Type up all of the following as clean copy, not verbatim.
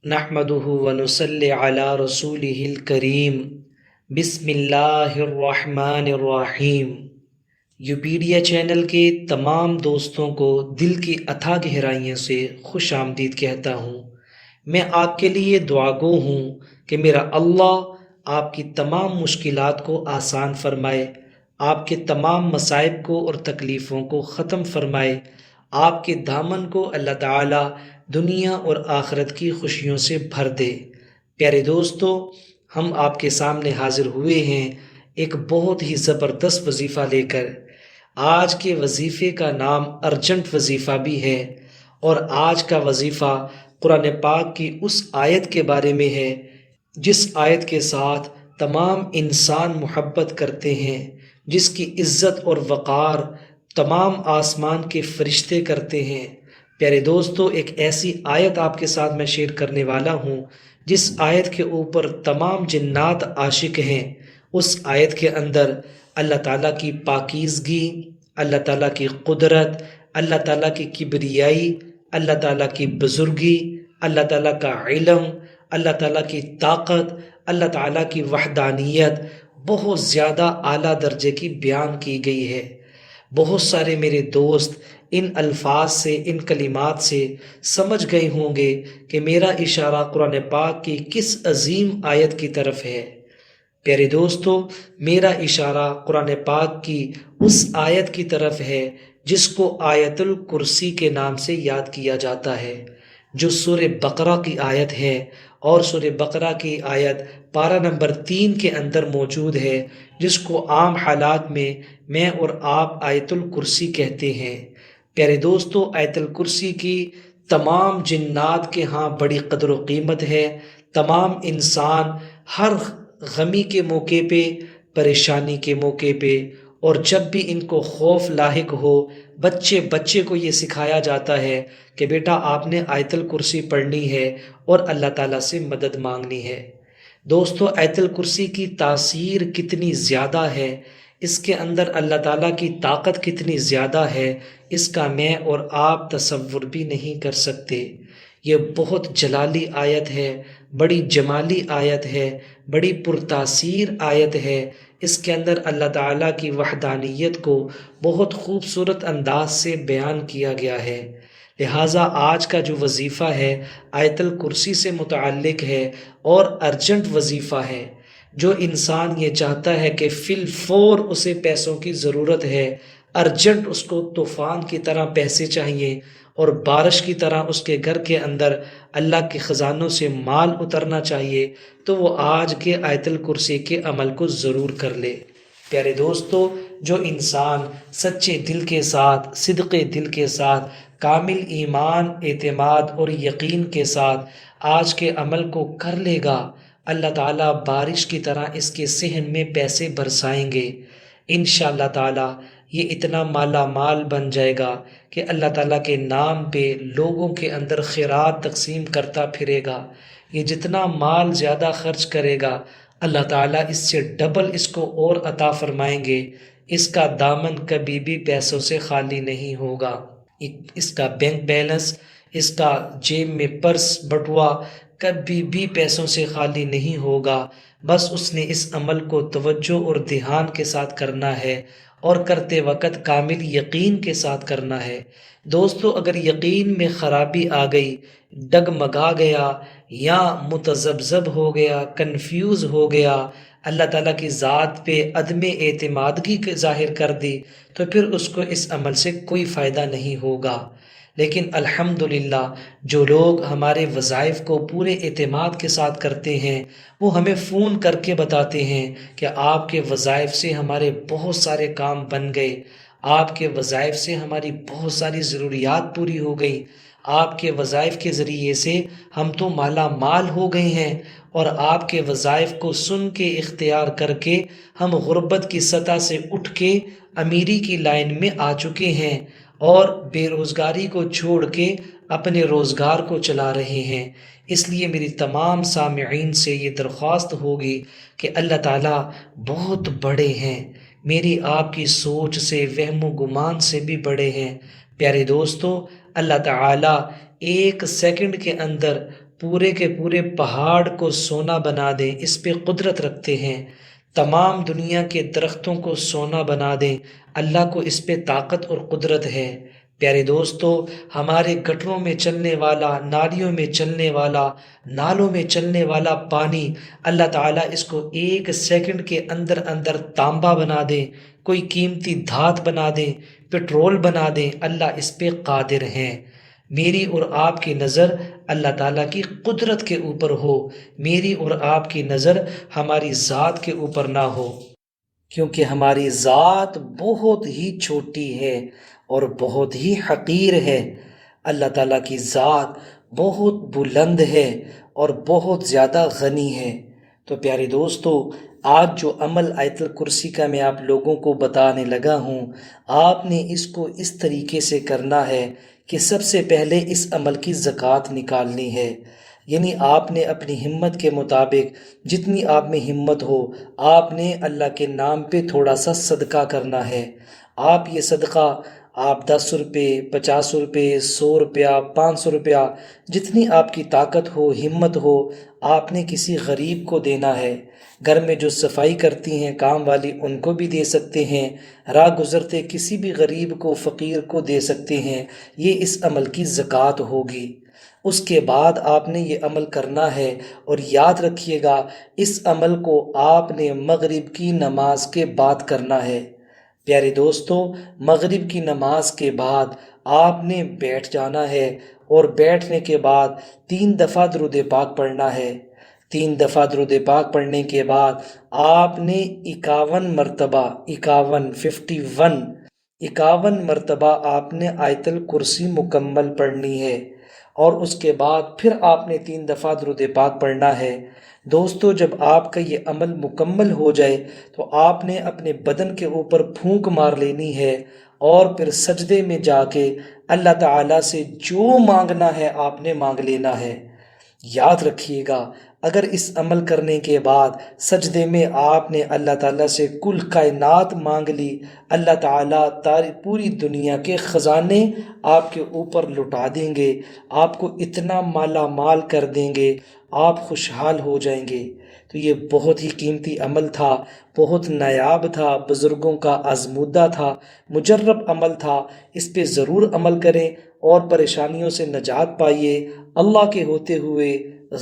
نحمدہ ونصلی علی رسولہ الکریم بسم اللہ الرحمن الرحیم۔ یوپیڈیا چینل کے تمام دوستوں کو دل کی اتھا گہرائیوں سے خوش آمدید کہتا ہوں۔ میں آپ کے لیے دعا گو ہوں کہ میرا اللہ آپ کی تمام مشکلات کو آسان فرمائے، آپ کے تمام مصائب کو اور تکلیفوں کو ختم فرمائے، آپ کے دامن کو اللہ تعالی دنیا اور آخرت کی خوشیوں سے بھر دے۔ پیارے دوستو، ہم آپ کے سامنے حاضر ہوئے ہیں ایک بہت ہی زبردست وظیفہ لے کر۔ آج کے وظیفے کا نام ارجنٹ وظیفہ بھی ہے، اور آج کا وظیفہ قرآن پاک کی اس آیت کے بارے میں ہے جس آیت کے ساتھ تمام انسان محبت کرتے ہیں، جس کی عزت اور وقار تمام آسمان کے فرشتے کرتے ہیں۔ پیارے دوستو، ایک ایسی آیت آپ کے ساتھ میں شیئر کرنے والا ہوں جس آیت کے اوپر تمام جنات عاشق ہیں۔ اس آیت کے اندر اللہ تعالیٰ کی پاکیزگی، اللہ تعالیٰ کی قدرت، اللہ تعالیٰ کی کبریائی، اللہ تعالیٰ کی بزرگی، اللہ تعالیٰ کا علم، اللہ تعالیٰ کی طاقت، اللہ تعالیٰ کی وحدانیت بہت زیادہ اعلیٰ درجے کی بیان کی گئی ہے۔ بہت سارے میرے دوست ان الفاظ سے، ان کلمات سے سمجھ گئے ہوں گے کہ میرا اشارہ قرآن پاک کی کس عظیم آیت کی طرف ہے۔ پیارے دوستو، میرا اشارہ قرآن پاک کی اس آیت کی طرف ہے جس کو آیت الکرسی کے نام سے یاد کیا جاتا ہے، جو سورہ بقرہ کی آیت ہے، اور سورہ بقرہ کی آیت پارہ نمبر 3 کے اندر موجود ہے، جس کو عام حالات میں اور آپ آیت الکرسی کہتے ہیں۔ پیارے دوستو، آیت الکرسی کی تمام جنات کے ہاں بڑی قدر و قیمت ہے۔ تمام انسان ہر غمی کے موقع پہ، پریشانی کے موقع پہ، اور جب بھی ان کو خوف لاحق ہو، بچے کو یہ سکھایا جاتا ہے کہ بیٹا آپ نے آیت الکرسی پڑھنی ہے اور اللہ تعالیٰ سے مدد مانگنی ہے۔ دوستو، آیت الکرسی کی تاثیر کتنی زیادہ ہے، اس کے اندر اللہ تعالیٰ کی طاقت کتنی زیادہ ہے، اس کا میں اور آپ تصور بھی نہیں کر سکتے۔ یہ بہت جلالی آیت ہے، بڑی جمالی آیت ہے، بڑی پرتاثیر آیت ہے۔ اس کے اندر اللہ تعالیٰ کی وحدانیت کو بہت خوبصورت انداز سے بیان کیا گیا ہے۔ لہٰذا آج کا جو وظیفہ ہے آیت الکرسی سے متعلق ہے اور ارجنٹ وظیفہ ہے۔ جو انسان یہ چاہتا ہے کہ فی الفور اسے پیسوں کی ضرورت ہے، ارجنٹ اس کو طوفان کی طرح پیسے چاہیے اور بارش کی طرح اس کے گھر کے اندر اللہ کے خزانوں سے مال اترنا چاہیے، تو وہ آج کے آیت الکرسی کے عمل کو ضرور کر لے۔ پیارے دوستو، جو انسان سچے دل کے ساتھ، صدق دل کے ساتھ، کامل ایمان، اعتماد اور یقین کے ساتھ آج کے عمل کو کر لے گا، اللہ تعالیٰ بارش کی طرح اس کے صحن میں پیسے برسائیں گے۔ انشاءاللہ تعالیٰ یہ اتنا مالا مال بن جائے گا کہ اللہ تعالیٰ کے نام پہ لوگوں کے اندر خیرات تقسیم کرتا پھرے گا۔ یہ جتنا مال زیادہ خرچ کرے گا، اللہ تعالیٰ اس سے ڈبل اس کو اور عطا فرمائیں گے۔ اس کا دامن کبھی بھی پیسوں سے خالی نہیں ہوگا۔ اس کا بینک بیلنس، اس کا جیب میں پرس بٹوا کبھی بھی پیسوں سے خالی نہیں ہوگا۔ بس اس نے اس عمل کو توجہ اور دھیان کے ساتھ کرنا ہے، اور کرتے وقت کامل یقین کے ساتھ کرنا ہے۔ دوستو، اگر یقین میں خرابی آ گئی، ڈگمگا گیا یا متذبذب ہو گیا، کنفیوز ہو گیا، اللہ تعالیٰ کی ذات پہ عدم اعتمادگی ظاہر کر دی، تو پھر اس کو اس عمل سے کوئی فائدہ نہیں ہوگا۔ لیکن الحمدللہ جو لوگ ہمارے وظائف کو پورے اعتماد کے ساتھ کرتے ہیں، وہ ہمیں فون کر کے بتاتے ہیں کہ آپ کے وظائف سے ہمارے بہت سارے کام بن گئے، آپ کے وظائف سے ہماری بہت ساری ضروریات پوری ہو گئی، آپ کے وظائف کے ذریعے سے ہم تو مالا مال ہو گئے ہیں، اور آپ کے وظائف کو سن کے اختیار کر کے ہم غربت کی سطح سے اٹھ کے امیری کی لائن میں آ چکے ہیں، اور بے روزگاری کو چھوڑ کے اپنے روزگار کو چلا رہے ہیں۔ اس لیے میری تمام سامعین سے یہ درخواست ہوگی کہ اللہ تعالیٰ بہت بڑے ہیں، میری آپ کی سوچ سے، وہم و گمان سے بھی بڑے ہیں۔ پیارے دوستو، اللہ تعالیٰ 1 سیکنڈ کے اندر پورے کے پورے پہاڑ کو سونا بنا دیں، اس پہ قدرت رکھتے ہیں۔ تمام دنیا کے درختوں کو سونا بنا دیں، اللہ کو اس پہ طاقت اور قدرت ہے۔ پیارے دوستو، ہمارے گٹروں میں چلنے والا، نالیوں میں چلنے والا، نالوں میں چلنے والا پانی، اللہ تعالیٰ اس کو 1 سیکنڈ کے اندر اندر تانبا بنا دیں، کوئی قیمتی دھات بنا دیں، پٹرول بنا دیں، اللہ اس پہ قادر ہیں۔ میری اور آپ کی نظر اللہ تعالیٰ کی قدرت کے اوپر ہو، میری اور آپ کی نظر ہماری ذات کے اوپر نہ ہو، کیونکہ ہماری ذات بہت ہی چھوٹی ہے اور بہت ہی حقیر ہے۔ اللہ تعالیٰ کی ذات بہت بلند ہے اور بہت زیادہ غنی ہے۔ تو پیارے دوستو، آج جو عمل آیت الکرسی کا میں آپ لوگوں کو بتانے لگا ہوں، آپ نے اس کو اس طریقے سے کرنا ہے کہ سب سے پہلے اس عمل کی زکوٰۃ نکالنی ہے۔ یعنی آپ نے اپنی ہمت کے مطابق جتنی آپ میں ہمت ہو، آپ نے اللہ کے نام پہ تھوڑا سا صدقہ کرنا ہے۔ آپ یہ صدقہ آپ 10 روپے، 50 روپے، 100 روپیہ، 500 روپیہ، جتنی آپ کی طاقت ہو، ہمت ہو، آپ نے کسی غریب کو دینا ہے۔ گھر میں جو صفائی کرتی ہیں کام والی، ان کو بھی دے سکتے ہیں، راہ گزرتے کسی بھی غریب کو، فقیر کو دے سکتے ہیں۔ یہ اس عمل کی زکوٰۃ ہوگی۔ اس کے بعد آپ نے یہ عمل کرنا ہے، اور یاد رکھیے گا اس عمل کو آپ نے مغرب کی نماز کے بعد کرنا ہے۔ پیارے دوستو، مغرب کی نماز کے بعد آپ نے بیٹھ جانا ہے، اور بیٹھنے کے بعد 3 دفعہ درود پاک پڑھنا ہے۔ 3 دفعہ درود پاک پڑھنے کے بعد آپ نے 51 مرتبہ، 51 آپ نے آیت الکرسی مکمل پڑھنی ہے، اور اس کے بعد پھر آپ نے 3 دفعہ درود پاک پڑھنا ہے۔ دوستو، جب آپ کا یہ عمل مکمل ہو جائے تو آپ نے اپنے بدن کے اوپر پھونک مار لینی ہے، اور پھر سجدے میں جا کے اللہ تعالیٰ سے جو مانگنا ہے آپ نے مانگ لینا ہے۔ یاد رکھیے گا، اگر اس عمل کرنے کے بعد سجدے میں آپ نے اللہ تعالیٰ سے کل کائنات مانگ لی، اللہ تعالیٰ پوری دنیا کے خزانے آپ کے اوپر لٹا دیں گے، آپ کو اتنا مالا مال کر دیں گے، آپ خوشحال ہو جائیں گے۔ تو یہ بہت ہی قیمتی عمل تھا، بہت نایاب تھا، بزرگوں کا آزمودہ تھا، مجرب عمل تھا۔ اس پہ ضرور عمل کریں اور پریشانیوں سے نجات پائیے۔ اللہ کے ہوتے ہوئے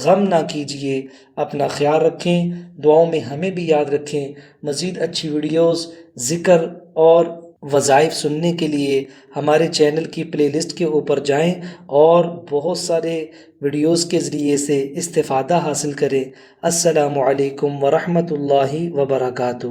غم نہ کیجیے۔ اپنا خیال رکھیں، دعاؤں میں ہمیں بھی یاد رکھیں۔ مزید اچھی ویڈیوز، ذکر اور وظائف سننے کے لیے ہمارے چینل کی پلے لسٹ کے اوپر جائیں اور بہت سارے ویڈیوز کے ذریعے سے استفادہ حاصل کریں۔ السلام علیکم ورحمۃ اللہ وبرکاتہ۔